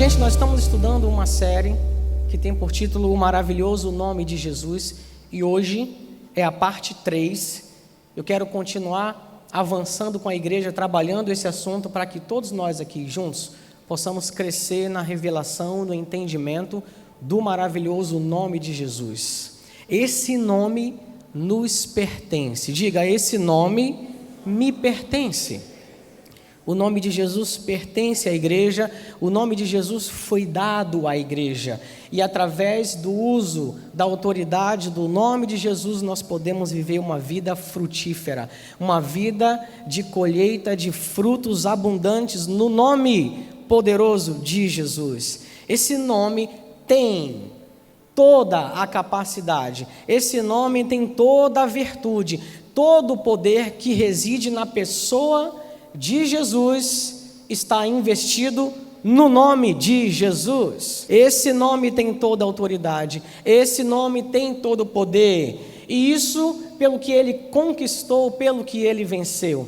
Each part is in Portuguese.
Gente, nós estamos estudando uma série que tem por título O Maravilhoso Nome de Jesus, e hoje é a parte 3. Eu quero continuar avançando com a igreja, trabalhando esse assunto para que todos nós aqui juntos possamos crescer na revelação, no entendimento do maravilhoso nome de Jesus. Esse nome nos pertence. Diga, esse nome me pertence. O nome de Jesus pertence à igreja, o nome de Jesus foi dado à igreja, e através do uso da autoridade do nome de Jesus, nós podemos viver uma vida frutífera, uma vida de colheita de frutos abundantes no nome poderoso de Jesus. Esse nome tem toda a capacidade, esse nome tem toda a virtude, todo o poder que reside na pessoa de Jesus está investido no nome de Jesus. Esse nome tem toda a autoridade, esse nome tem todo o poder, e isso pelo que ele conquistou, pelo que ele venceu.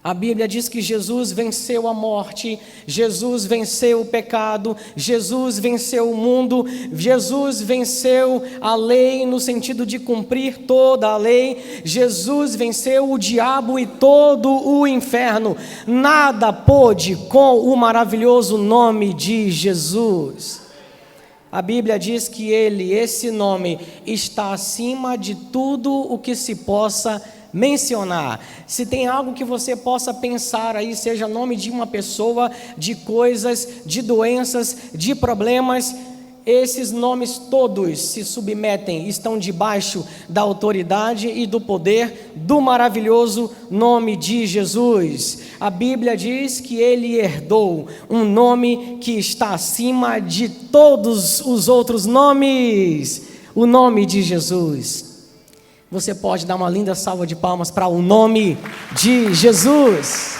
A Bíblia diz que Jesus venceu a morte, Jesus venceu o pecado, Jesus venceu o mundo, Jesus venceu a lei no sentido de cumprir toda a lei, Jesus venceu o diabo e todo o inferno. Nada pôde com o maravilhoso nome de Jesus. A Bíblia diz que esse nome está acima de tudo o que se possa mencionar. Se tem algo que você possa pensar aí, seja nome de uma pessoa, de coisas, de doenças, de problemas, esses nomes todos se submetem, estão debaixo da autoridade e do poder do maravilhoso nome de Jesus. A Bíblia diz que ele herdou um nome que está acima de todos os outros nomes, o nome de Jesus. Você pode dar uma linda salva de palmas para o nome de Jesus.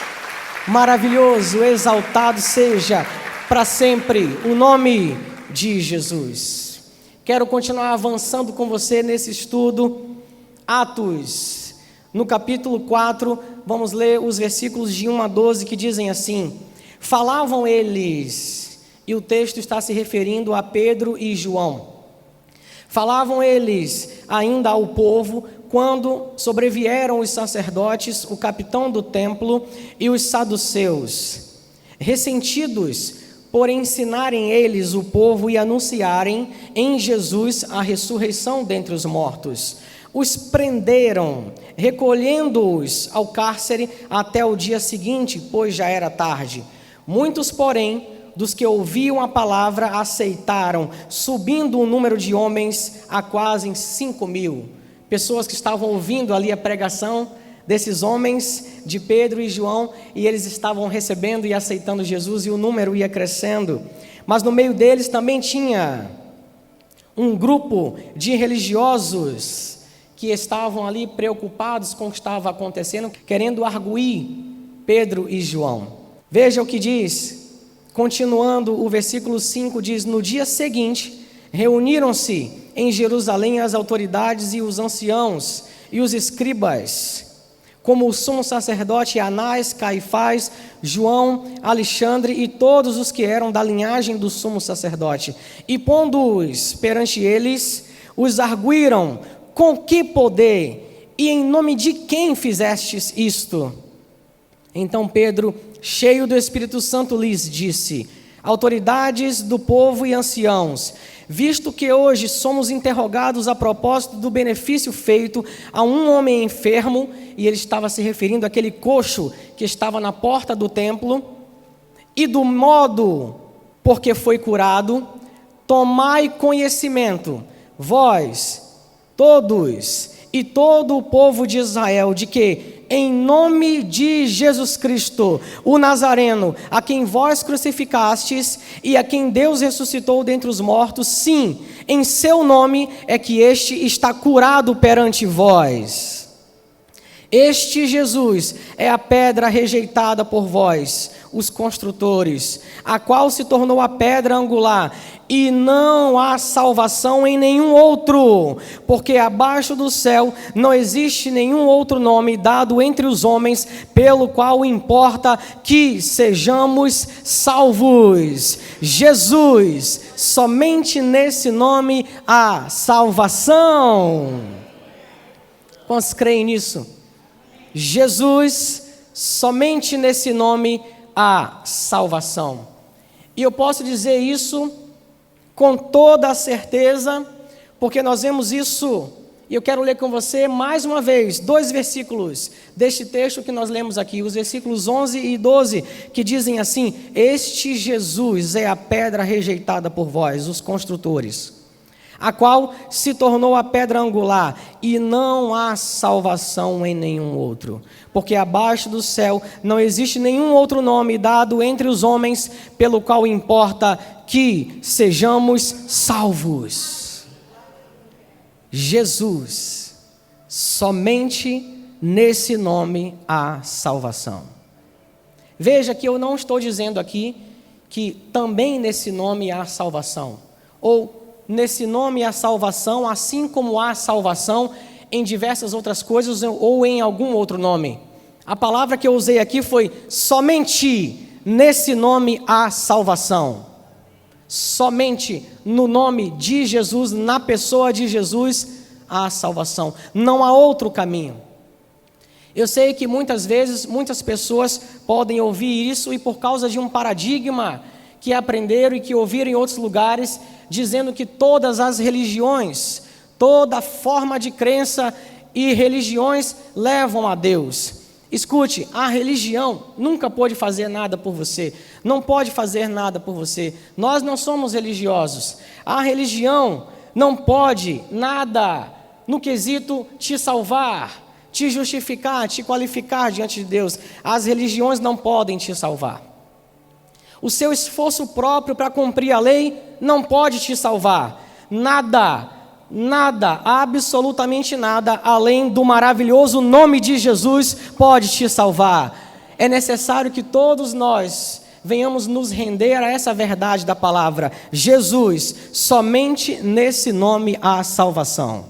Maravilhoso, exaltado seja para sempre o nome de Jesus. Quero continuar avançando com você nesse estudo. Atos, no capítulo 4, vamos ler os versículos de 1 a 12 que dizem assim: falavam eles, e o texto está se referindo a Pedro e João. Falavam eles ainda ao povo, quando sobrevieram os sacerdotes, o capitão do templo e os saduceus, ressentidos por ensinarem eles o povo e anunciarem em Jesus a ressurreição dentre os mortos. Os prenderam, recolhendo-os ao cárcere até o dia seguinte, pois já era tarde. Muitos, porém, dos que ouviam a palavra aceitaram, subindo o número de homens a quase 5.000. Pessoas que estavam ouvindo ali a pregação desses homens, de Pedro e João, e eles estavam recebendo e aceitando Jesus, e o número ia crescendo. Mas no meio deles também tinha um grupo de religiosos que estavam ali preocupados com o que estava acontecendo, querendo arguir Pedro e João. Veja o que diz. Continuando, o versículo 5 diz: no dia seguinte, reuniram-se em Jerusalém as autoridades e os anciãos e os escribas, como o sumo sacerdote Anás, Caifás, João, Alexandre e todos os que eram da linhagem do sumo sacerdote. E pondo-os perante eles, os arguíram: com que poder e em nome de quem fizestes isto? Então Pedro, cheio do Espírito Santo, lhes disse: autoridades do povo e anciãos, visto que hoje somos interrogados a propósito do benefício feito a um homem enfermo, e ele estava se referindo àquele coxo que estava na porta do templo, e do modo por que foi curado, tomai conhecimento, vós, todos e todo o povo de Israel, de que em nome de Jesus Cristo, o Nazareno, a quem vós crucificastes e a quem Deus ressuscitou dentre os mortos, sim, em seu nome é que este está curado perante vós. Este Jesus é a pedra rejeitada por vós, os construtores, a qual se tornou a pedra angular, e não há salvação em nenhum outro, porque abaixo do céu não existe nenhum outro nome dado entre os homens, pelo qual importa que sejamos salvos. Jesus, somente nesse nome há salvação. Quantos creem nisso? Jesus, somente nesse nome há salvação. E eu posso dizer isso com toda a certeza, porque nós vemos isso, e eu quero ler com você mais uma vez, 2 versículos deste texto que nós lemos aqui, os versículos 11 e 12, que dizem assim: este Jesus é a pedra rejeitada por vós, os construtores, a qual se tornou a pedra angular, e não há salvação em nenhum outro, porque abaixo do céu não existe nenhum outro nome dado entre os homens, pelo qual importa que sejamos salvos. Jesus, somente nesse nome há salvação. Veja que eu não estou dizendo aqui que também nesse nome há salvação, ou nesse nome há salvação, assim como há salvação em diversas outras coisas ou em algum outro nome. A palavra que eu usei aqui foi somente nesse nome há salvação. Somente no nome de Jesus, na pessoa de Jesus, há salvação. Não há outro caminho. Eu sei que muitas vezes, muitas pessoas podem ouvir isso e por causa de um paradigma que aprenderam e que ouviram em outros lugares, dizendo que todas as religiões, toda forma de crença e religiões levam a Deus. Escute, a religião nunca pode fazer nada por você, não pode fazer nada por você. Nós não somos religiosos. A religião não pode nada no quesito te salvar, te justificar, te qualificar diante de Deus. As religiões não podem te salvar. O seu esforço próprio para cumprir a lei não pode te salvar. Nada, absolutamente nada, além do maravilhoso nome de Jesus, pode te salvar. É necessário que todos nós venhamos nos render a essa verdade da palavra. Jesus, somente nesse nome há salvação.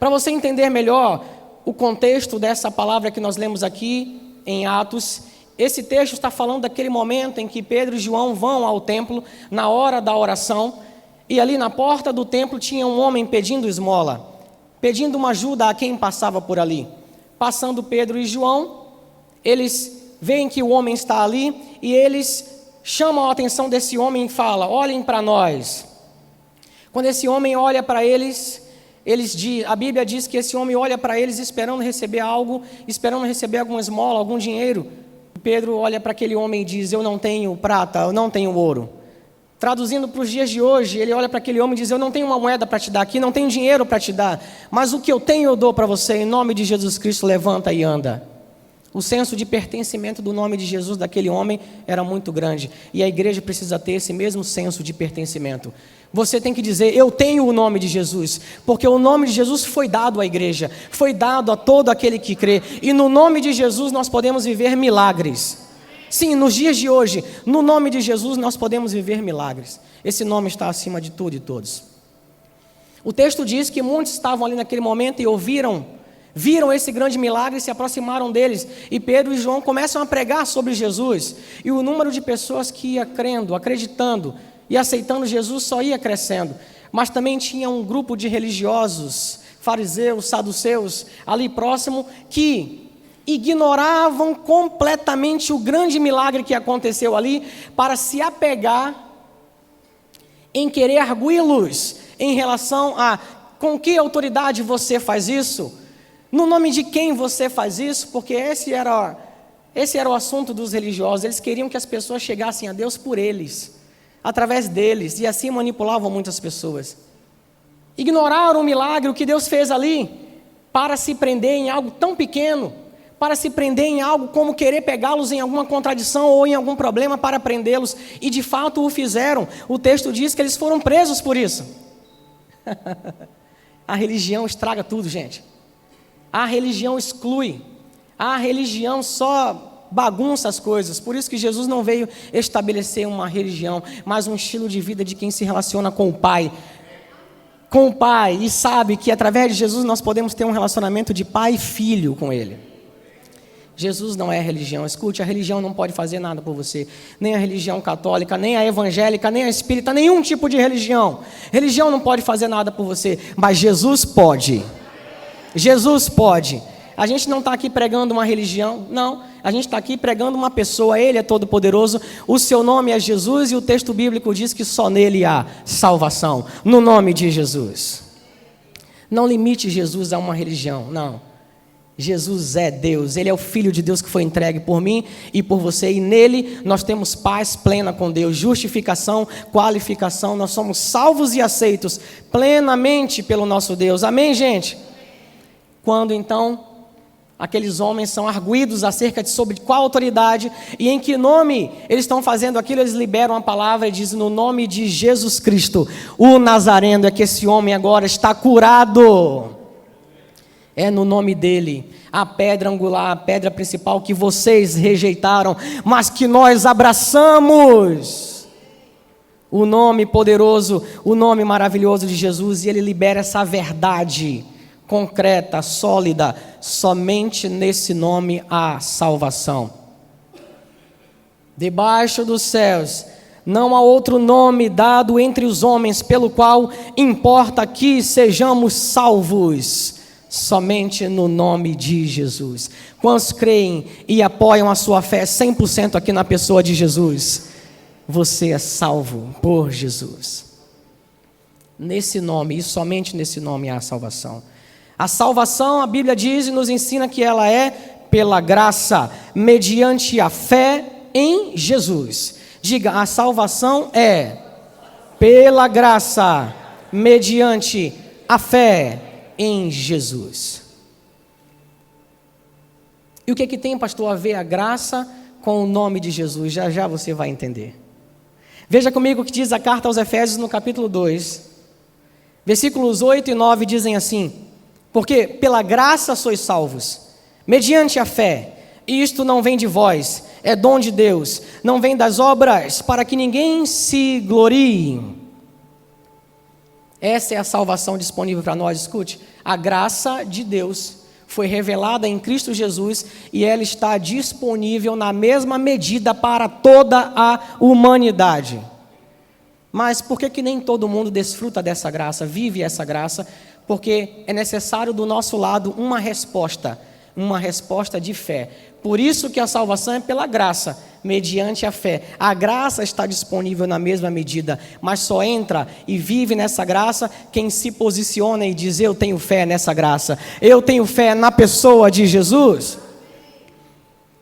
Para você entender melhor o contexto dessa palavra que nós lemos aqui em Atos, esse texto está falando daquele momento em que Pedro e João vão ao templo na hora da oração, e ali na porta do templo tinha um homem pedindo esmola, pedindo uma ajuda a quem passava por ali. Passando Pedro e João, eles veem que o homem está ali e eles chamam a atenção desse homem e falam: olhem para nós. Quando esse homem olha para eles, a Bíblia diz que esse homem olha para eles esperando receber algo, esperando receber alguma esmola, algum dinheiro. Pedro olha para aquele homem e diz: eu não tenho prata, eu não tenho ouro. Traduzindo para os dias de hoje, ele olha para aquele homem e diz: eu não tenho uma moeda para te dar aqui, não tenho dinheiro para te dar, mas o que eu tenho eu dou para você, em nome de Jesus Cristo, levanta e anda. O senso de pertencimento do nome de Jesus daquele homem era muito grande, e a igreja precisa ter esse mesmo senso de pertencimento. Você tem que dizer: eu tenho o nome de Jesus, porque o nome de Jesus foi dado à igreja, foi dado a todo aquele que crê, e no nome de Jesus nós podemos viver milagres. Sim, nos dias de hoje, no nome de Jesus nós podemos viver milagres. Esse nome está acima de tudo e todos. O texto diz que muitos estavam ali naquele momento e viram esse grande milagre e se aproximaram deles. E Pedro e João começam a pregar sobre Jesus. E o número de pessoas que ia crendo, acreditando e aceitando Jesus só ia crescendo. Mas também tinha um grupo de religiosos, fariseus, saduceus, ali próximo, que ignoravam completamente o grande milagre que aconteceu ali, para se apegar em querer arguí-los em relação a com que autoridade você faz isso, no nome de quem você faz isso, porque esse era o assunto dos religiosos. Eles queriam que as pessoas chegassem a Deus por eles, através deles, e assim manipulavam muitas pessoas. Ignoraram o milagre, o que Deus fez ali, para se prender em algo tão pequeno, para se prender em algo como querer pegá-los em alguma contradição ou em algum problema para prendê-los, e de fato o fizeram. O texto diz que eles foram presos por isso. A religião estraga tudo, gente. A religião exclui. A religião só bagunça as coisas. Por isso que Jesus não veio estabelecer uma religião, mas um estilo de vida de quem se relaciona com o Pai. Com o Pai, e sabe que através de Jesus nós podemos ter um relacionamento de pai e filho com Ele. Jesus não é religião. Escute, a religião não pode fazer nada por você. Nem a religião católica, nem a evangélica, nem a espírita, nenhum tipo de religião. Religião não pode fazer nada por você, mas Jesus pode. Jesus pode. A gente não está aqui pregando uma religião, não. A gente está aqui pregando uma pessoa. Ele é todo poderoso, o seu nome é Jesus e o texto bíblico diz que só nele há salvação, no nome de Jesus. Não limite Jesus a uma religião, não. Jesus é Deus, Ele é o Filho de Deus que foi entregue por mim e por você, e nele nós temos paz plena com Deus, justificação, qualificação, nós somos salvos e aceitos plenamente pelo nosso Deus, amém, gente? Quando então aqueles homens são arguidos acerca de sobre qual autoridade e em que nome eles estão fazendo aquilo, eles liberam a palavra e dizem: no nome de Jesus Cristo, o Nazareno, é que esse homem agora está curado. É no nome dele, a pedra angular, a pedra principal que vocês rejeitaram, mas que nós abraçamos. O nome poderoso, o nome maravilhoso de Jesus, e ele libera essa verdade concreta, sólida. Somente nesse nome há salvação. Debaixo dos céus não há outro nome dado entre os homens pelo qual importa que sejamos salvos. Somente no nome de Jesus. Quantos creem e apoiam a sua fé 100% aqui na pessoa de Jesus? Você é salvo por Jesus. Nesse nome, e somente nesse nome há salvação. A salvação, a Bíblia diz e nos ensina que ela é pela graça, mediante a fé em Jesus. Diga, a salvação é pela graça, mediante a fé em Jesus. E o que tem, pastor, a ver a graça com o nome de Jesus? Já já você vai entender. Veja comigo o que diz a carta aos Efésios no capítulo 2. Versículos 8 e 9 dizem assim: porque pela graça sois salvos, mediante a fé, e isto não vem de vós, é dom de Deus, não vem das obras, para que ninguém se glorie. Essa é a salvação disponível para nós. Escute, a graça de Deus foi revelada em Cristo Jesus e ela está disponível na mesma medida para toda a humanidade. Mas por que nem todo mundo desfruta dessa graça, vive essa graça? Porque é necessário do nosso lado uma resposta de fé. Por isso que a salvação é pela graça, mediante a fé. A graça está disponível na mesma medida, mas só entra e vive nessa graça quem se posiciona e diz: eu tenho fé nessa graça, eu tenho fé na pessoa de Jesus.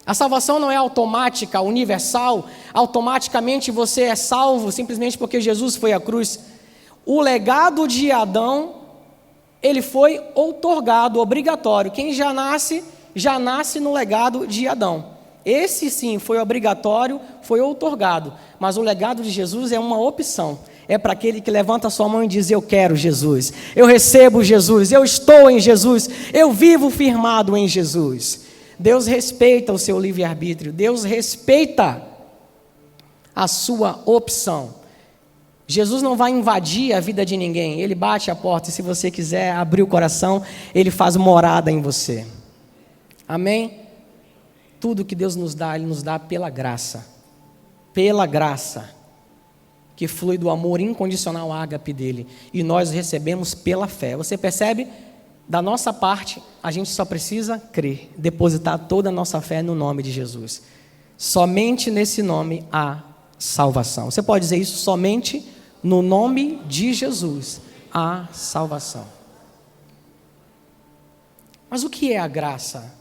A salvação não é automática, universal, automaticamente você é salvo simplesmente porque Jesus foi à cruz. O legado de Adão, ele foi outorgado, obrigatório. Quem já nasce no legado de Adão. Esse sim foi obrigatório, foi outorgado. Mas o legado de Jesus é uma opção. É para aquele que levanta a sua mão e diz: eu quero Jesus, eu recebo Jesus, eu estou em Jesus, eu vivo firmado em Jesus. Deus respeita o seu livre-arbítrio, Deus respeita a sua opção. Jesus não vai invadir a vida de ninguém, Ele bate a porta e se você quiser abrir o coração, Ele faz morada em você. Amém? Tudo que Deus nos dá, Ele nos dá pela graça, que flui do amor incondicional ágape dEle, e nós recebemos pela fé. Você percebe? Da nossa parte, a gente só precisa crer, depositar toda a nossa fé no nome de Jesus. Somente nesse nome há salvação. Você pode dizer isso? Somente no nome de Jesus há salvação. Mas o que é a graça?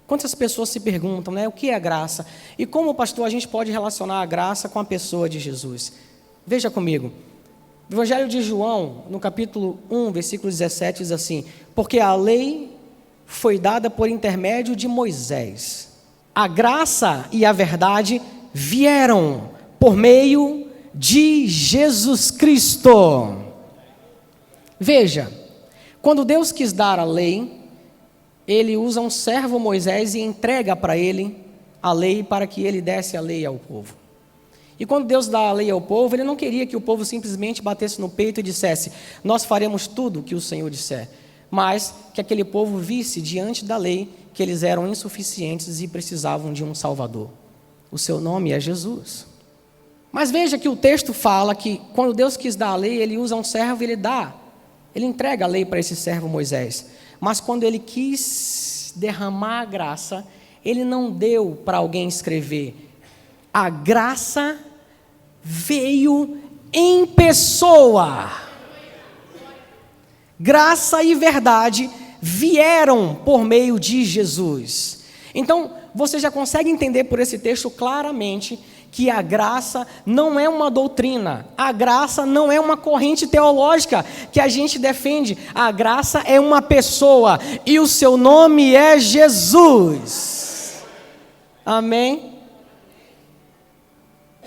Quantas pessoas se perguntam, né? O que é a graça? E como, pastor, a gente pode relacionar a graça com a pessoa de Jesus? Veja comigo. O Evangelho de João, no capítulo 1, versículo 17, diz assim: porque a lei foi dada por intermédio de Moisés. A graça e a verdade vieram por meio de Jesus Cristo. Veja, quando Deus quis dar a lei, Ele usa um servo Moisés e entrega para ele a lei para que ele desse a lei ao povo. E quando Deus dá a lei ao povo, ele não queria que o povo simplesmente batesse no peito e dissesse: nós faremos tudo o que o Senhor disser, mas que aquele povo visse diante da lei que eles eram insuficientes e precisavam de um Salvador. O seu nome é Jesus. Mas veja que o texto fala que quando Deus quis dar a lei, ele usa um servo e ele entrega a lei para esse servo Moisés. Mas quando ele quis derramar a graça, ele não deu para alguém escrever. A graça veio em pessoa. Graça e verdade vieram por meio de Jesus. Então, você já consegue entender por esse texto claramente que a graça não é uma doutrina, a graça não é uma corrente teológica que a gente defende, a graça é uma pessoa e o seu nome é Jesus. Amém?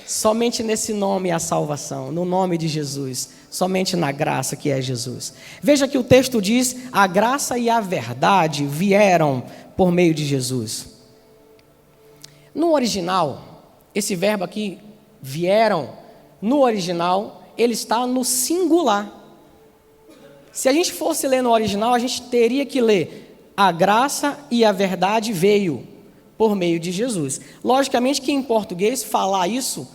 Somente nesse nome há salvação, no nome de Jesus, somente na graça que é Jesus. Veja que o texto diz: a graça e a verdade vieram por meio de Jesus. No original, esse verbo aqui, vieram, no original, ele está no singular. Se a gente fosse ler no original, a gente teria que ler: a graça e a verdade veio por meio de Jesus. Logicamente que em português, falar isso,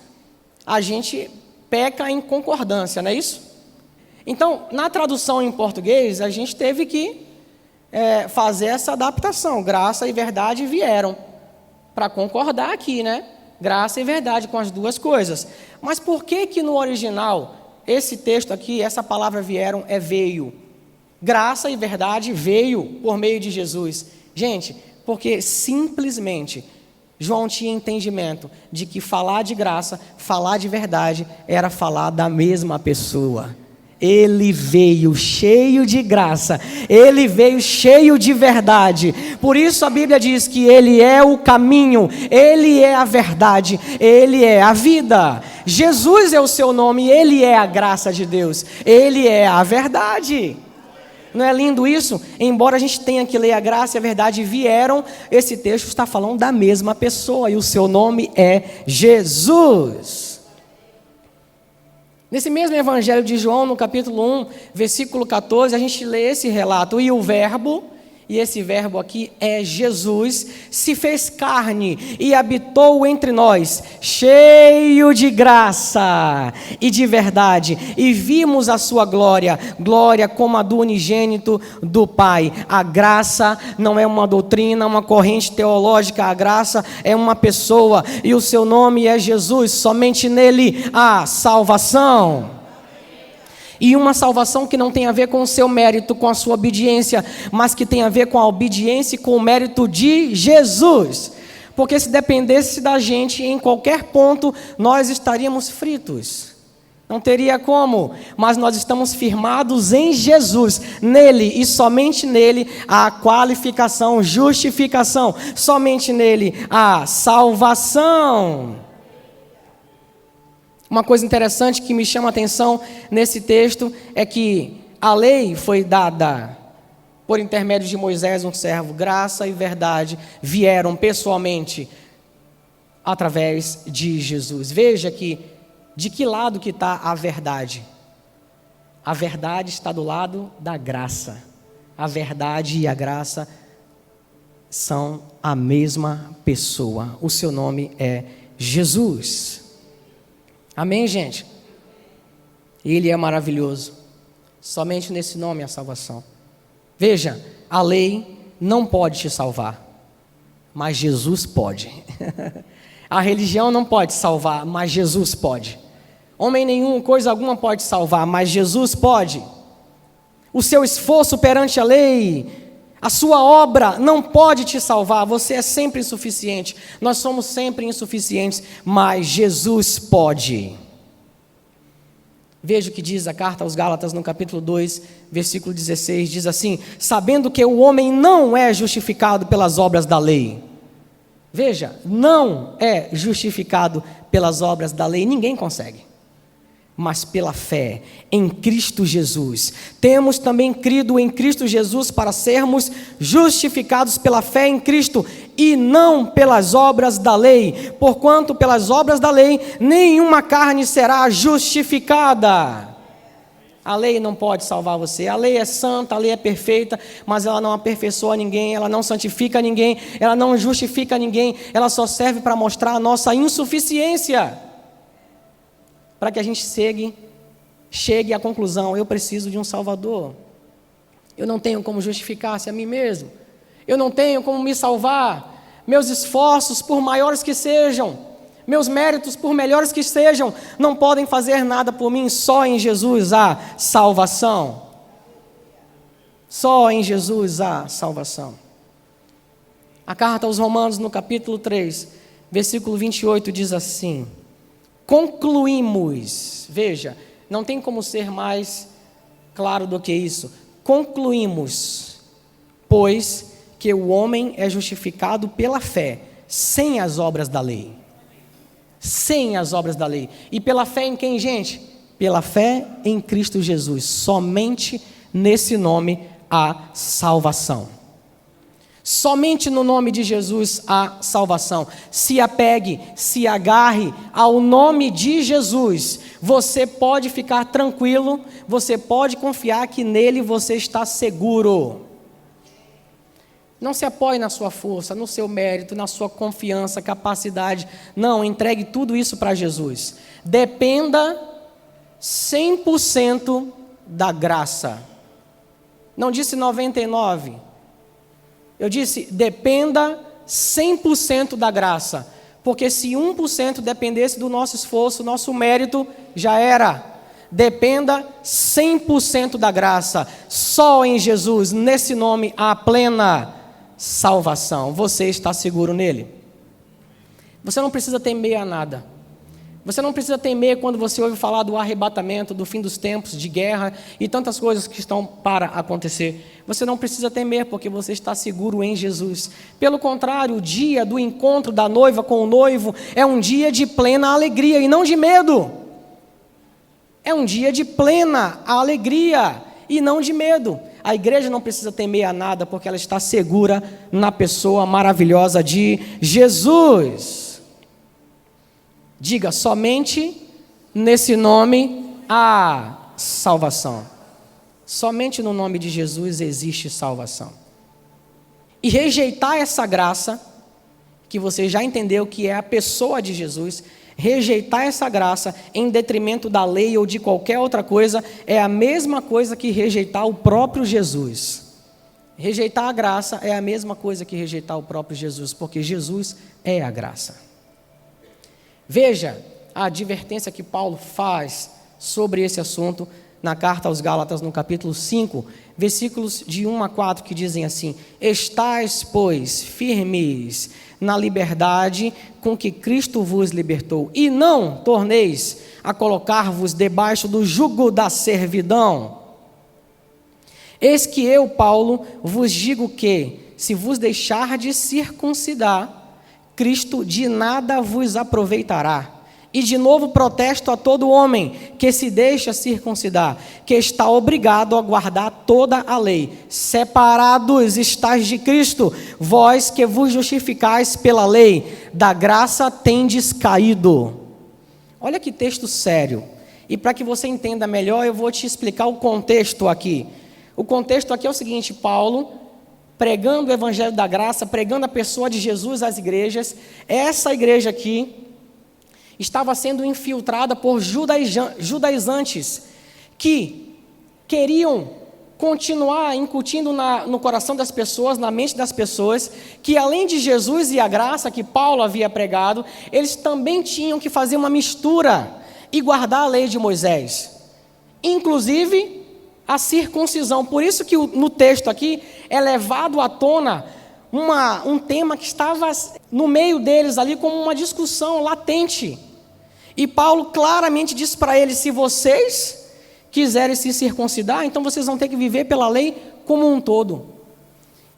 a gente peca em concordância, não é isso? Então, na tradução em português, a gente teve que fazer essa adaptação. Graça e verdade vieram, para concordar aqui, né? Graça e verdade com as duas coisas. Mas por que no original, esse texto aqui, essa palavra vieram é veio? Graça e verdade veio por meio de Jesus. Gente, porque simplesmente João tinha entendimento de que falar de graça, falar de verdade, era falar da mesma pessoa. Ele veio cheio de graça, ele veio cheio de verdade. Por isso a Bíblia diz que ele é o caminho, ele é a verdade, ele é a vida. Jesus é o seu nome, ele é a graça de Deus, ele é a verdade. Não é lindo isso? Embora a gente tenha que ler a graça e a verdade vieram, esse texto está falando da mesma pessoa e o seu nome é Jesus. Nesse mesmo Evangelho de João, no capítulo 1, versículo 14, a gente lê esse relato: e o verbo, e esse verbo aqui é Jesus, se fez carne e habitou entre nós, cheio de graça e de verdade, e vimos a sua glória, glória como a do unigênito do Pai. A graça não é uma doutrina, uma corrente teológica, a graça é uma pessoa, e o seu nome é Jesus, somente nele há salvação. E uma salvação que não tem a ver com o seu mérito, com a sua obediência, mas que tem a ver com a obediência e com o mérito de Jesus. Porque se dependesse da gente, em qualquer ponto, nós estaríamos fritos. Não teria como, mas nós estamos firmados em Jesus, nele e somente nele há qualificação, justificação, somente nele há salvação. Uma coisa interessante que me chama a atenção nesse texto é que a lei foi dada por intermédio de Moisés, um servo. Graça e verdade vieram pessoalmente através de Jesus. Veja que de que lado que está a verdade? A verdade está do lado da graça. A verdade e a graça são a mesma pessoa. O seu nome é Jesus. Amém, gente? Ele é maravilhoso. Somente nesse nome há salvação. Veja, a lei não pode te salvar, mas Jesus pode. A religião não pode salvar, mas Jesus pode. Homem nenhum, coisa alguma pode salvar, mas Jesus pode. O seu esforço perante a lei, a sua obra não pode te salvar, você é sempre insuficiente, nós somos sempre insuficientes, mas Jesus pode. Veja o que diz a carta aos Gálatas no capítulo 2, versículo 16, diz assim: sabendo que o homem não é justificado pelas obras da lei. Veja, não é justificado pelas obras da lei, ninguém consegue. mas pela fé em Cristo Jesus. Temos também crido em Cristo Jesus para sermos justificados pela fé em Cristo e não pelas obras da lei, porquanto pelas obras da lei nenhuma carne será justificada. A lei não pode salvar você. A lei é santa, a lei é perfeita, mas ela não aperfeiçoa ninguém, ela não santifica ninguém, ela não justifica ninguém, ela só serve para mostrar a nossa insuficiência, para que a gente chegue à conclusão: eu preciso de um Salvador. Eu não tenho como justificar-se a mim mesmo. Eu não tenho como me salvar. Meus esforços, por maiores que sejam, meus méritos, por melhores que sejam, não podem fazer nada por mim. Só em Jesus há salvação. Só em Jesus há salvação. A carta aos Romanos, no capítulo 3, versículo 28, diz assim: concluímos, veja, não tem como ser mais claro do que isso. Concluímos, pois, que o homem é justificado pela fé, sem as obras da lei. Sem as obras da lei. E pela fé em quem, gente? Pela fé em Cristo Jesus. Somente nesse nome há salvação. Somente no nome de Jesus há salvação. Se apegue, se agarre ao nome de Jesus. Você pode ficar tranquilo, você pode confiar que nele você está seguro. Não se apoie na sua força, no seu mérito, na sua confiança, capacidade. Não, entregue tudo isso para Jesus. Dependa 100% da graça. Não disse 99%. Eu disse, dependa 100% da graça. Porque se 1% dependesse do nosso esforço, nosso mérito, já era. Dependa 100% da graça. Só em Jesus, nesse nome, há plena salvação. Você está seguro nele. Você não precisa temer a nada. Você não precisa temer quando você ouve falar do arrebatamento, do fim dos tempos, de guerra e tantas coisas que estão para acontecer. Você não precisa temer porque você está seguro em Jesus. Pelo contrário, o dia do encontro da noiva com o noivo é um dia de plena alegria e não de medo. É um dia de plena alegria e não de medo. A igreja não precisa temer a nada porque ela está segura na pessoa maravilhosa de Jesus. Diga, somente nesse nome há salvação. Somente no nome de Jesus existe salvação. E rejeitar essa graça, que você já entendeu que é a pessoa de Jesus, rejeitar essa graça em detrimento da lei ou de qualquer outra coisa, é a mesma coisa que rejeitar o próprio Jesus. Rejeitar a graça é a mesma coisa que rejeitar o próprio Jesus, porque Jesus é a graça. Veja a advertência que Paulo faz sobre esse assunto na carta aos Gálatas, no capítulo 5, versículos de 1 a 4, que dizem assim: estais, pois, firmes na liberdade com que Cristo vos libertou, e não torneis a colocar-vos debaixo do jugo da servidão. Eis que eu, Paulo, vos digo que, se vos deixardes circuncidar, Cristo de nada vos aproveitará. E de novo protesto a todo homem que se deixa circuncidar, que está obrigado a guardar toda a lei. Separados estáis de Cristo, vós que vos justificais pela lei, da graça tendes caído. Olha que texto sério. E para que você entenda melhor, eu vou te explicar o contexto aqui. O contexto aqui é o seguinte: Paulo, pregando o evangelho da graça, pregando a pessoa de Jesus às igrejas. Essa igreja aqui estava sendo infiltrada por judaizantes que queriam continuar incutindo no coração das pessoas, na mente das pessoas, que além de Jesus e a graça que Paulo havia pregado, eles também tinham que fazer uma mistura e guardar a lei de Moisés, inclusive a circuncisão. Por isso que no texto aqui é levado à tona um tema que estava no meio deles ali como uma discussão latente. E Paulo claramente diz para eles: se vocês quiserem se circuncidar, então vocês vão ter que viver pela lei como um todo.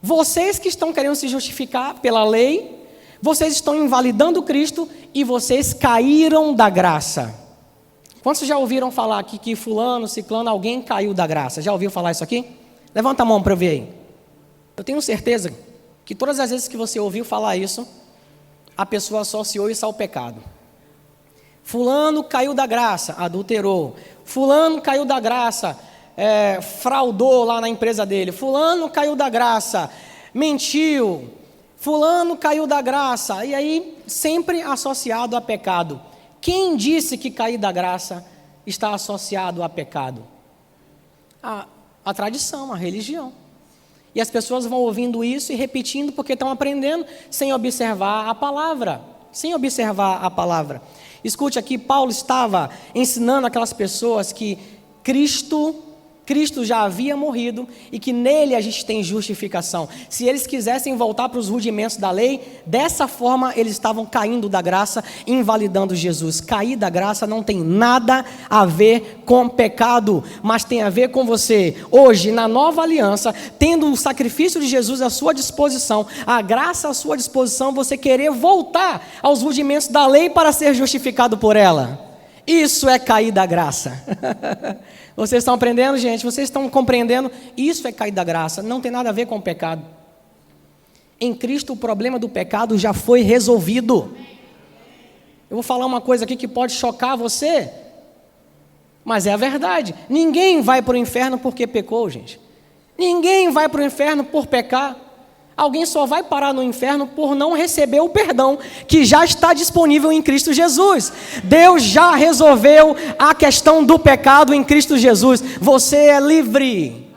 Vocês que estão querendo se justificar pela lei, vocês estão invalidando Cristo e vocês caíram da graça. Quantos já ouviram falar aqui que fulano, ciclano, alguém caiu da graça? Já ouviu falar isso aqui? Levanta a mão para eu ver aí. Eu tenho certeza que todas as vezes que você ouviu falar isso, a pessoa associou isso ao pecado. Fulano caiu da graça, adulterou. Fulano caiu da graça, fraudou lá na empresa dele. Fulano caiu da graça, mentiu. Fulano caiu da graça. E aí, sempre associado a pecado. Quem disse que cair da graça está associado a pecado? A tradição, a religião. E as pessoas vão ouvindo isso e repetindo porque estão aprendendo sem observar a palavra. Sem observar a palavra. Escute aqui, Paulo estava ensinando aquelas pessoas que Cristo já havia morrido e que nele a gente tem justificação. Se eles quisessem voltar para os rudimentos da lei, dessa forma eles estavam caindo da graça, invalidando Jesus. Cair da graça não tem nada a ver com pecado, mas tem a ver com você, hoje, na nova aliança, tendo o sacrifício de Jesus à sua disposição, a graça à sua disposição, você querer voltar aos rudimentos da lei para ser justificado por ela. Isso é cair da graça. Vocês estão aprendendo, gente? Vocês estão compreendendo? Isso é cair da graça. Não tem nada a ver com o pecado. Em Cristo, o problema do pecado já foi resolvido. Eu vou falar uma coisa aqui que pode chocar você, mas é a verdade. Ninguém vai para o inferno porque pecou, gente. Ninguém vai para o inferno por pecar. Alguém só vai parar no inferno por não receber o perdão que já está disponível em Cristo Jesus. Deus já resolveu a questão do pecado em Cristo Jesus. Você é livre.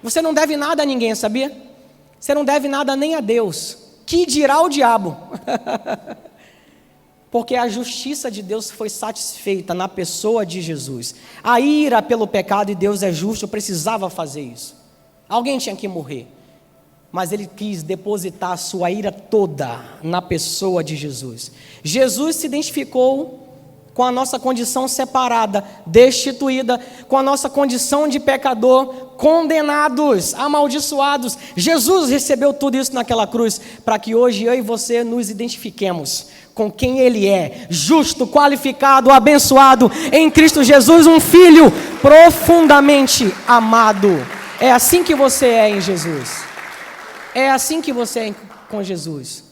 Você não deve nada a ninguém, sabia? Você não deve nada nem a Deus. Que dirá o diabo? Porque a justiça de Deus foi satisfeita na pessoa de Jesus. A ira pelo pecado, e Deus é justo, precisava fazer isso. Alguém tinha que morrer. Mas ele quis depositar a sua ira toda na pessoa de Jesus. Jesus se identificou com a nossa condição separada, destituída, com a nossa condição de pecador, condenados, amaldiçoados. Jesus recebeu tudo isso naquela cruz, para que hoje eu e você nos identifiquemos com quem Ele é, justo, qualificado, abençoado, em Cristo Jesus, um filho profundamente amado. É assim que você é em Jesus. É assim que você é com Jesus.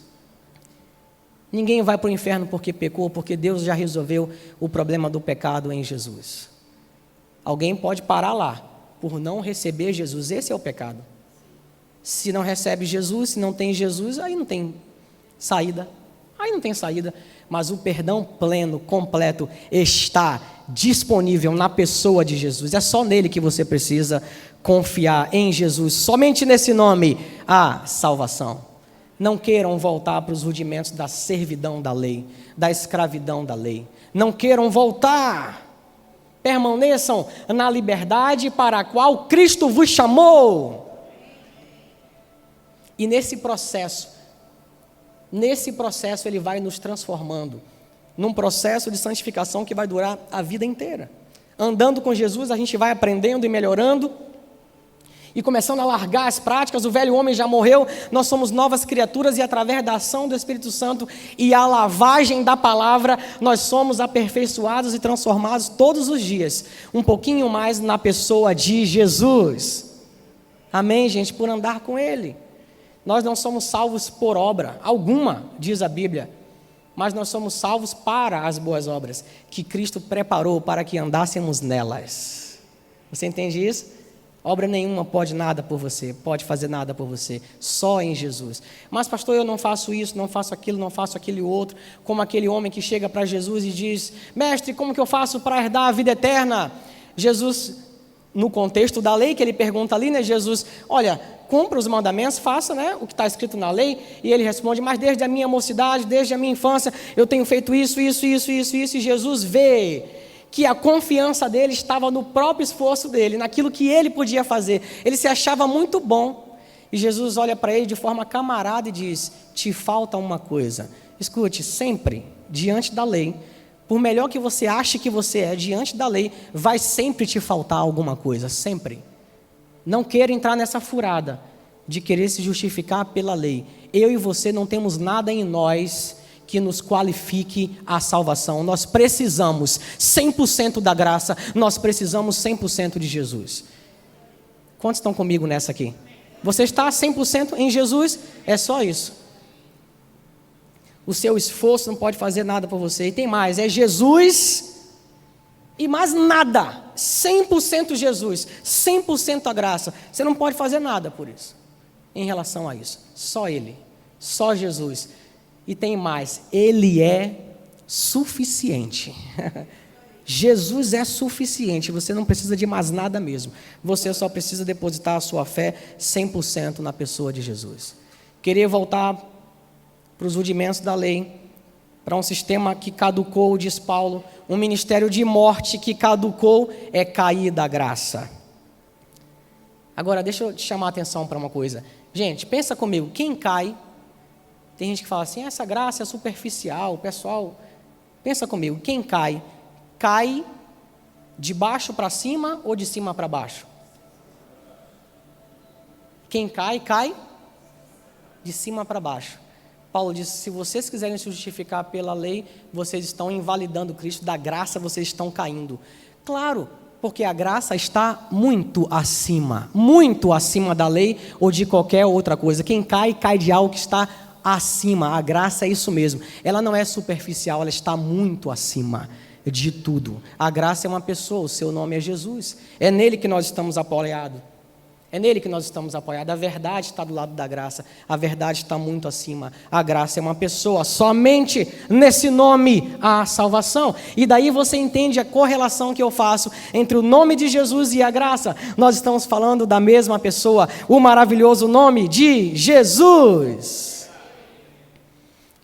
Ninguém vai para o inferno porque pecou, porque Deus já resolveu o problema do pecado em Jesus. Alguém pode parar lá, por não receber Jesus. Esse é o pecado. Se não recebe Jesus, se não tem Jesus, aí não tem saída. Aí não tem saída. Mas o perdão pleno, completo, está disponível na pessoa de Jesus. É só nele que você precisa confiar, em Jesus. Somente nesse nome há salvação. Não queiram voltar para os rudimentos da servidão da lei, da escravidão da lei. Não queiram voltar. Permaneçam na liberdade para a qual Cristo vos chamou. E nesse processo Ele vai nos transformando, num processo de santificação que vai durar a vida inteira. Andando com Jesus, a gente vai aprendendo e melhorando, e começando a largar as práticas. O velho homem já morreu, nós somos novas criaturas, e através da ação do Espírito Santo e a lavagem da palavra, nós somos aperfeiçoados e transformados todos os dias, um pouquinho mais na pessoa de Jesus. Amém, gente? Por andar com Ele. Nós não somos salvos por obra alguma, diz a Bíblia, mas nós somos salvos para as boas obras que Cristo preparou para que andássemos nelas. Você entende isso? Obra nenhuma pode nada por você, pode fazer nada por você, só em Jesus. Mas pastor, eu não faço isso, não faço aquilo, não faço aquele outro, como aquele homem que chega para Jesus e diz: mestre, como que eu faço para herdar a vida eterna? Jesus, no contexto da lei que ele pergunta ali, né? Jesus, olha, cumpra os mandamentos, faça, né, o que está escrito na lei. E ele responde: mas desde a minha mocidade, desde a minha infância, eu tenho feito isso. E Jesus vê que a confiança dele estava no próprio esforço dele, naquilo que ele podia fazer. Ele se achava muito bom. E Jesus olha para ele de forma camarada e diz: te falta uma coisa. Escute, sempre, diante da lei, por melhor que você ache que você é, diante da lei, vai sempre te faltar alguma coisa, sempre. Não queira entrar nessa furada de querer se justificar pela lei. Eu e você não temos nada em nós que nos qualifique à salvação. Nós precisamos 100% da graça, nós precisamos 100% de Jesus. Quantos estão comigo nessa aqui? Você está 100% em Jesus? É só isso. O seu esforço não pode fazer nada por você. E tem mais, é Jesus e mais nada. 100% Jesus, 100% a graça. Você não pode fazer nada por isso, em relação a isso. Só Ele, só Jesus. E tem mais, Ele é suficiente. Jesus é suficiente, você não precisa de mais nada mesmo. Você só precisa depositar a sua fé 100% na pessoa de Jesus. Queria voltar para os rudimentos da lei, para um sistema que caducou, diz Paulo, um ministério de morte que caducou é cair da graça. Agora, deixa eu te chamar a atenção para uma coisa. Gente, pensa comigo, quem cai... Tem gente que fala assim, essa graça é superficial, pessoal, pensa comigo, quem cai? Cai de baixo para cima ou de cima para baixo? Quem cai, cai de cima para baixo. Paulo disse, se vocês quiserem se justificar pela lei, vocês estão invalidando Cristo, da graça vocês estão caindo. Claro, porque a graça está muito acima da lei ou de qualquer outra coisa. Quem cai, cai de algo que está acima. A graça é isso mesmo, ela não é superficial, ela está muito acima de tudo. A graça é uma pessoa, o seu nome é Jesus, é nele que nós estamos apoiados, a verdade está do lado da graça, a verdade está muito acima, a graça é uma pessoa, somente nesse nome há salvação. E daí você entende a correlação que eu faço entre o nome de Jesus e a graça. Nós estamos falando da mesma pessoa, o maravilhoso nome de Jesus.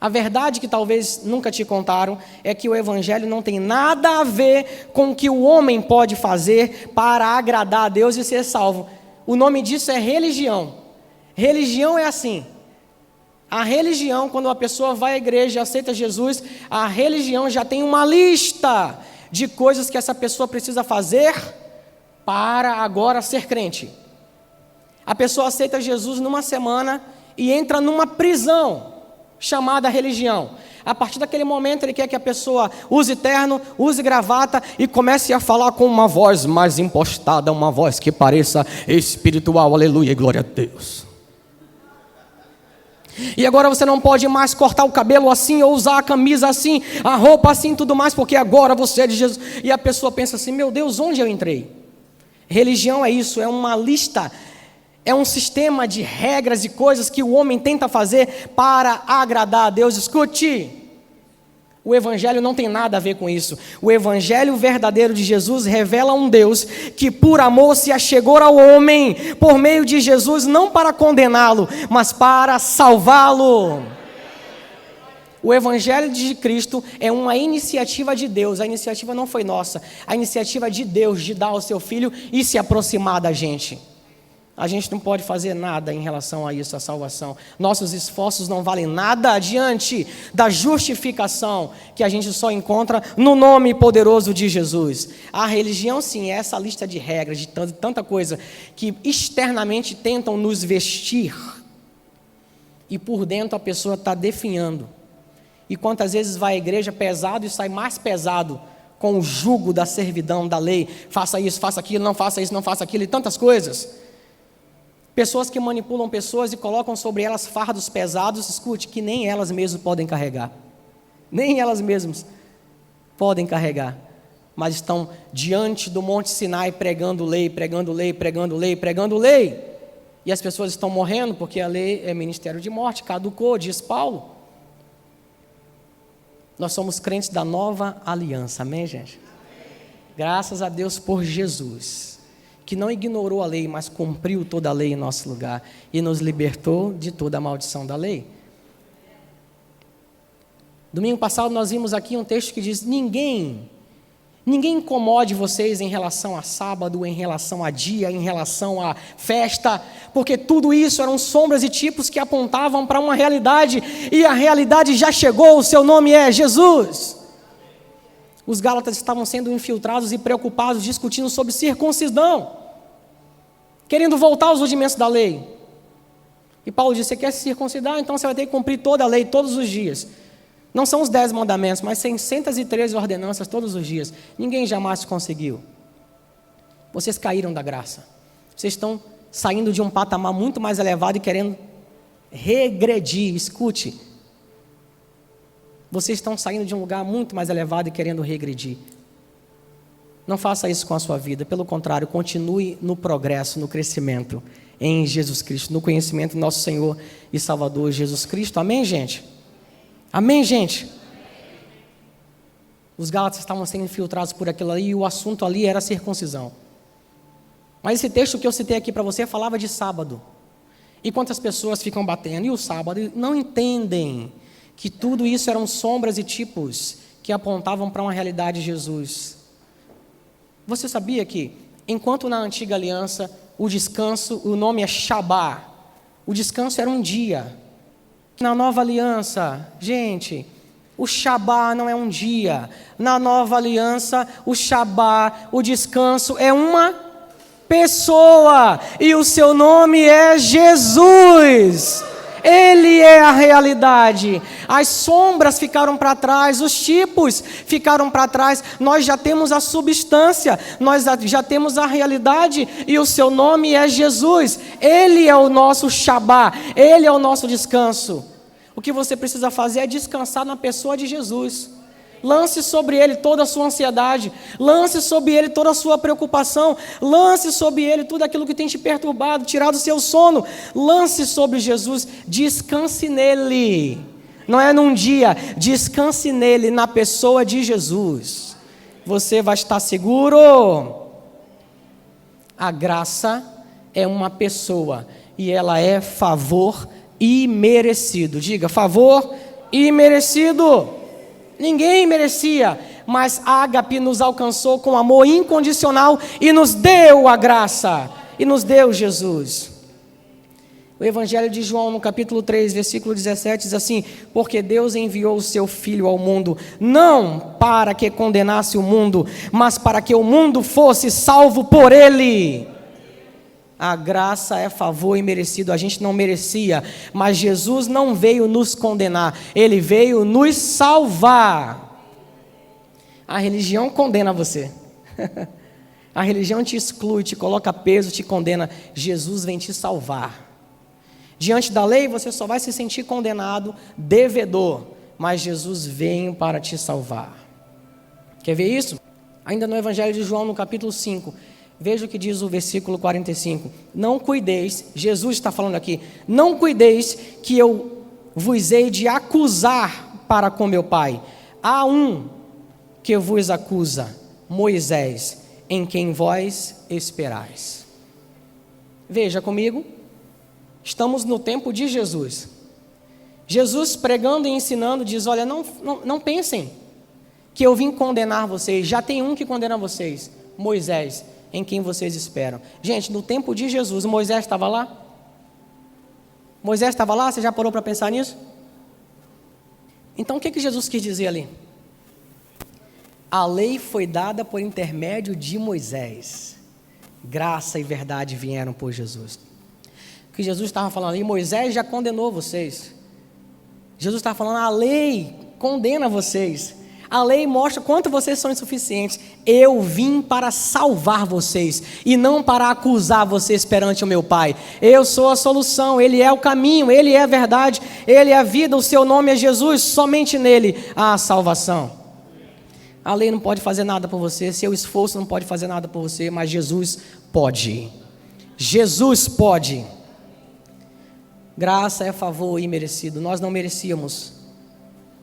A verdade que talvez nunca te contaram é que o Evangelho não tem nada a ver com o que o homem pode fazer para agradar a Deus e ser salvo. O nome disso é religião. Religião é assim. A religião, quando a pessoa vai à igreja e aceita Jesus, a religião já tem uma lista de coisas que essa pessoa precisa fazer para agora ser crente. A pessoa aceita Jesus numa semana e entra numa prisão chamada religião. A partir daquele momento ele quer que a pessoa use terno, use gravata e comece a falar com uma voz mais impostada, uma voz que pareça espiritual, aleluia e glória a Deus. E agora você não pode mais cortar o cabelo assim, ou usar a camisa assim, a roupa assim, tudo mais, porque agora você é de Jesus. E a pessoa pensa assim, meu Deus, onde eu entrei? Religião é isso, é uma lista, é um sistema de regras e coisas que o homem tenta fazer para agradar a Deus. Escute, o Evangelho não tem nada a ver com isso. O Evangelho verdadeiro de Jesus revela um Deus que por amor se achegou ao homem por meio de Jesus, não para condená-lo, mas para salvá-lo. O Evangelho de Cristo é uma iniciativa de Deus. A iniciativa não foi nossa, a iniciativa de Deus de dar ao seu Filho e se aproximar da gente. A gente não pode fazer nada em relação a isso, a salvação. Nossos esforços não valem nada diante da justificação que a gente só encontra no nome poderoso de Jesus. A religião, sim, é essa lista de regras, de tanta coisa que externamente tentam nos vestir e por dentro a pessoa está definhando. E quantas vezes vai à igreja pesado e sai mais pesado com o jugo da servidão, da lei. Faça isso, faça aquilo, não faça isso, não faça aquilo e tantas coisas. Pessoas que manipulam pessoas e colocam sobre elas fardos pesados, escute, que nem elas mesmas podem carregar. Nem elas mesmas podem carregar. Mas estão diante do Monte Sinai pregando lei, pregando lei, pregando lei, pregando lei. E as pessoas estão morrendo porque a lei é ministério de morte, caducou, diz Paulo. Nós somos crentes da nova aliança, amém, gente? Graças a Deus por Jesus, que não ignorou a lei, mas cumpriu toda a lei em nosso lugar e nos libertou de toda a maldição da lei. Domingo passado nós vimos aqui um texto que diz, ninguém incomode vocês em relação a sábado, em relação a dia, em relação a festa, porque tudo isso eram sombras e tipos que apontavam para uma realidade, e a realidade já chegou, o seu nome é Jesus. Os gálatas estavam sendo infiltrados e preocupados, discutindo sobre circuncisão, querendo voltar aos rudimentos da lei. E Paulo disse, você quer se circuncidar? Então você vai ter que cumprir toda a lei, todos os dias. Não são os 10 mandamentos, mas 613 ordenanças todos os dias. Ninguém jamais conseguiu. Vocês caíram da graça. Vocês estão saindo de um patamar muito mais elevado e querendo regredir. Escute. Vocês estão saindo de um lugar muito mais elevado e querendo regredir. Não faça isso com a sua vida. Pelo contrário, continue no progresso, no crescimento em Jesus Cristo, no conhecimento do nosso Senhor e Salvador Jesus Cristo. Amém, gente? Amém, gente? Os Gálatas estavam sendo infiltrados por aquilo ali e o assunto ali era circuncisão. Mas esse texto que eu citei aqui para você falava de sábado. E quantas pessoas ficam batendo? E o sábado? E não entendem que tudo isso eram sombras e tipos que apontavam para uma realidade de Jesus. Você sabia que, enquanto na antiga aliança, o descanso, o nome é Shabá, o descanso era um dia. Na nova aliança, gente, o Shabá não é um dia. Na nova aliança, o Shabá, o descanso é uma pessoa. E o seu nome é Jesus. Ele é a realidade. As sombras ficaram para trás, os tipos ficaram para trás. Nós já temos a substância, nós já temos a realidade e o seu nome é Jesus. Ele é o nosso Shabá, ele é o nosso descanso. O que você precisa fazer é descansar na pessoa de Jesus. Lance sobre ele toda a sua ansiedade, lance sobre ele toda a sua preocupação, lance sobre ele tudo aquilo que tem te perturbado, tirado o seu sono. Lance sobre Jesus, descanse nele. Não é num dia, descanse nele, na pessoa de Jesus. Você vai estar seguro. A graça é uma pessoa e ela é favor imerecido. Diga, favor imerecido. Ninguém merecia, mas Ágape nos alcançou com amor incondicional e nos deu a graça, e nos deu Jesus. O Evangelho de João, no capítulo 3, versículo 17, diz assim: porque Deus enviou o seu Filho ao mundo, não para que condenasse o mundo, mas para que o mundo fosse salvo por ele. A graça é favor imerecido, a gente não merecia, mas Jesus não veio nos condenar, Ele veio nos salvar. A religião condena você, a religião te exclui, te coloca peso, te condena. Jesus vem te salvar. Diante da lei você só vai se sentir condenado, devedor, mas Jesus veio para te salvar. Quer ver isso? Ainda no Evangelho de João, no capítulo 5, veja o que diz o versículo 45. Não cuideis, Jesus está falando aqui, não cuideis que eu vos hei de acusar para com meu Pai. Há um que vos acusa, Moisés, em quem vós esperais. Veja comigo, estamos no tempo de Jesus. Jesus pregando e ensinando diz, olha, não pensem que eu vim condenar vocês, já tem um que condena vocês, Moisés, em quem vocês esperam. Gente, no tempo de Jesus, Moisés estava lá? Moisés estava lá? Você já parou para pensar nisso? Então o que Jesus quis dizer ali? A lei foi dada por intermédio de Moisés. Graça e verdade vieram por Jesus. O que Jesus estava falando ali, Moisés já condenou vocês. Jesus estava falando, a lei condena vocês. A lei mostra quanto vocês são insuficientes. Eu vim para salvar vocês e não para acusar vocês perante o meu Pai. Eu sou a solução, Ele é o caminho, Ele é a verdade, Ele é a vida, o seu nome é Jesus, somente nele há a salvação. A lei não pode fazer nada por você, seu esforço não pode fazer nada por você, mas Jesus pode. Jesus pode. Graça é favor imerecido, nós não merecíamos.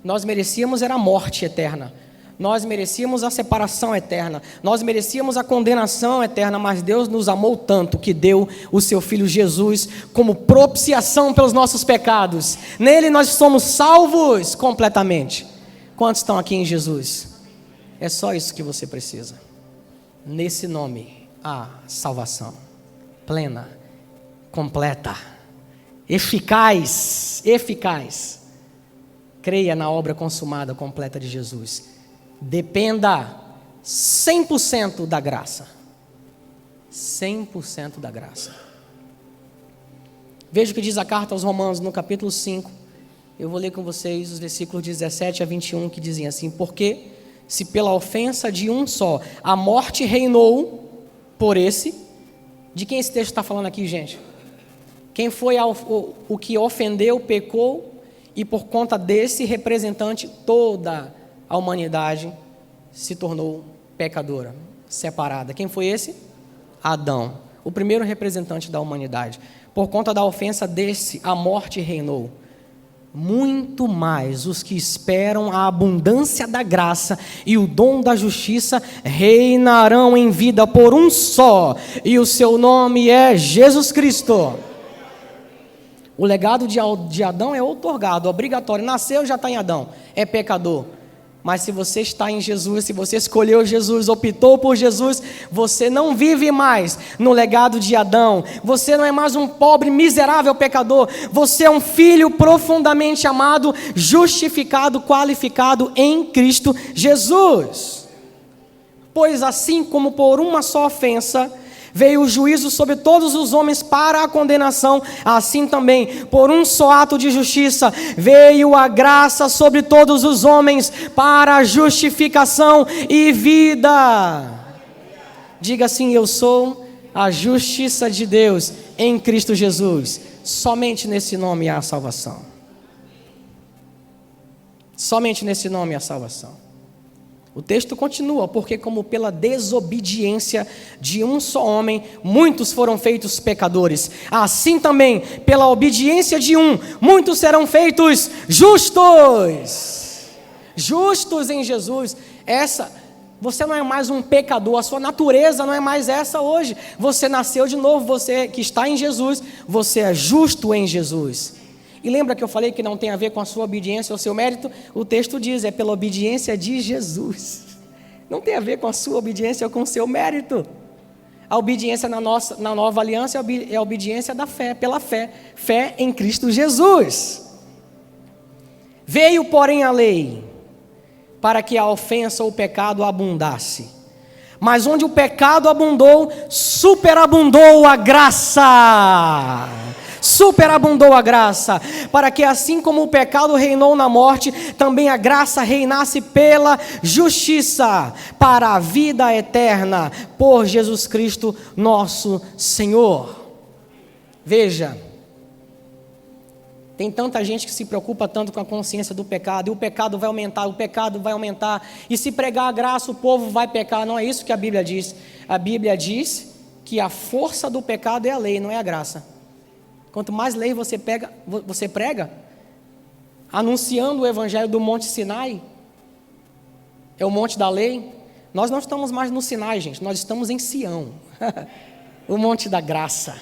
Nós merecíamos era a morte eterna, nós merecíamos a separação eterna, nós merecíamos a condenação eterna, mas Deus nos amou tanto que deu o seu Filho Jesus como propiciação pelos nossos pecados. Nele nós somos salvos completamente. Quantos estão aqui em Jesus? É só isso que você precisa. Nesse nome há salvação plena, completa, eficaz. Creia na obra consumada, completa de Jesus. Dependa 100% da graça. 100% da graça. Veja o que diz a carta aos Romanos, no capítulo 5, Eu vou ler com vocês os versículos 17 a 21 que dizem assim: porque se pela ofensa de um só a morte reinou por esse... De quem esse texto está falando aqui, gente? Quem foi o que ofendeu, pecou, e por conta desse representante toda a humanidade se tornou pecadora, separada. Quem foi esse? Adão, o primeiro representante da humanidade. Por conta da ofensa desse, a morte reinou. Muito mais os que esperam a abundância da graça e o dom da justiça reinarão em vida por um só, e o seu nome é Jesus Cristo. O legado de Adão é outorgado, obrigatório. Nasceu, já está em Adão, é pecador. Mas se você está em Jesus, se você escolheu Jesus, optou por Jesus, você não vive mais no legado de Adão. Você não é mais um pobre, miserável pecador. Você é um filho profundamente amado, justificado, qualificado em Cristo Jesus. Pois assim como por uma só ofensa veio o juízo sobre todos os homens para a condenação, assim também, por um só ato de justiça, veio a graça sobre todos os homens para a justificação e vida. Diga assim: eu sou a justiça de Deus em Cristo Jesus. Somente nesse nome há salvação. Somente nesse nome há salvação. O texto continua: porque como pela desobediência de um só homem, muitos foram feitos pecadores, assim também, pela obediência de um, muitos serão feitos justos. Justos em Jesus. Você não é mais um pecador, a sua natureza não é mais essa hoje. Você nasceu de novo, você que está em Jesus, você é justo em Jesus. E lembra que eu falei que não tem a ver com a sua obediência ou seu mérito? O texto diz: é pela obediência de Jesus. Não tem a ver com a sua obediência ou com o seu mérito. A obediência na nova aliança é a obediência da fé, pela fé. Fé em Cristo Jesus. Veio, porém, a lei para que a ofensa ou o pecado abundasse. Mas onde o pecado abundou, superabundou a graça. Superabundou a graça, para que assim como o pecado reinou na morte, também a graça reinasse pela justiça, para a vida eterna, por Jesus Cristo nosso Senhor. Veja, tem tanta gente que se preocupa tanto com a consciência do pecado, e o pecado vai aumentar, e se pregar a graça o povo vai pecar. Não é isso que a Bíblia diz. A Bíblia diz que a força do pecado é a lei, não é a graça. Quanto mais lei você prega, anunciando o evangelho do Monte Sinai, é o monte da lei. Nós não estamos mais no Sinai, gente, nós estamos em Sião, o monte da graça.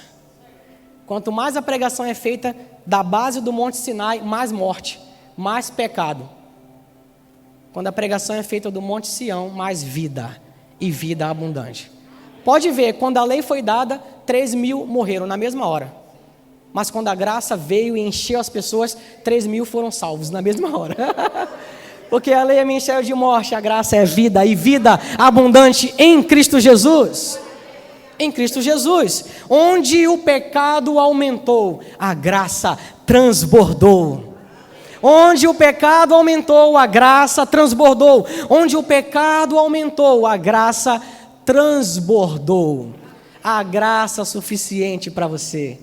Quanto mais a pregação é feita da base do Monte Sinai, mais morte, mais pecado. Quando a pregação é feita do Monte Sião, mais vida, e vida abundante. Pode ver, quando a lei foi dada, 3.000 morreram na mesma hora. Mas quando a graça veio e encheu as pessoas, 3.000 foram salvos na mesma hora. Porque a lei me encheu de morte, a graça é vida, e vida abundante em Cristo Jesus. Em Cristo Jesus. Onde o pecado aumentou, a graça transbordou. Onde o pecado aumentou, a graça transbordou. Onde o pecado aumentou, a graça transbordou. A graça suficiente para você.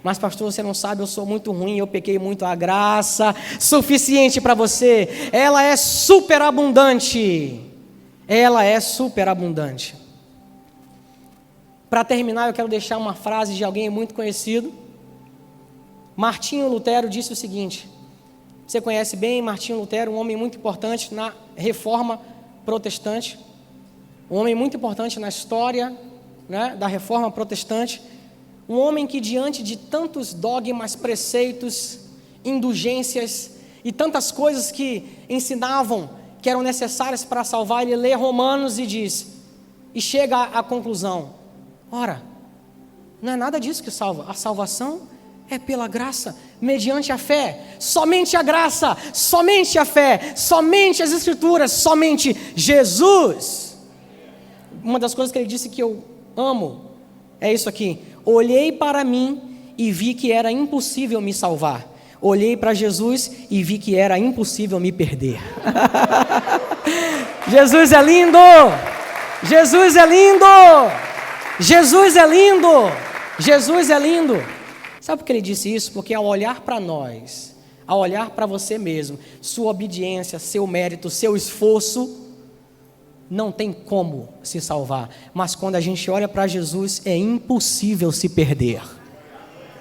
Mas pastor, você não sabe, eu sou muito ruim, eu pequei muito. A graça suficiente para você, ela é superabundante. Ela é superabundante. Para terminar, eu quero deixar uma frase de alguém muito conhecido. Martinho Lutero disse o seguinte: você conhece bem Martinho Lutero, um homem muito importante na Reforma Protestante, um homem muito importante na história, né, da Reforma Protestante. Um homem que, diante de tantos dogmas, preceitos, indulgências e tantas coisas que ensinavam que eram necessárias para salvar, ele lê Romanos e diz, e chega à conclusão: ora, não é nada disso que salva, a salvação é pela graça, mediante a fé, somente a graça, somente a fé, somente as Escrituras, somente Jesus. Uma das coisas que ele disse que eu amo é isso aqui: olhei para mim e vi que era impossível me salvar, Olhei para Jesus e vi que era impossível me perder. Jesus é lindo! Jesus é lindo! Jesus é lindo! Jesus é lindo! Sabe por que ele disse isso? Porque ao olhar para nós, ao olhar para você mesmo, sua obediência, seu mérito, seu esforço, não tem como se salvar. Mas quando a gente olha para Jesus, é impossível se perder.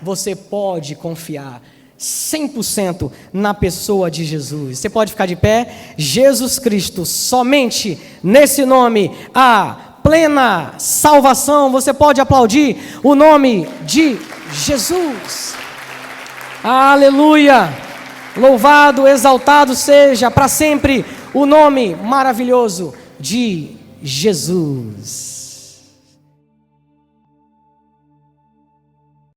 Você pode confiar 100% na pessoa de Jesus. Você pode ficar de pé? Jesus Cristo, somente nesse nome há plena salvação. Você pode aplaudir o nome de Jesus. Aleluia! Louvado, exaltado seja para sempre o nome maravilhoso de Jesus.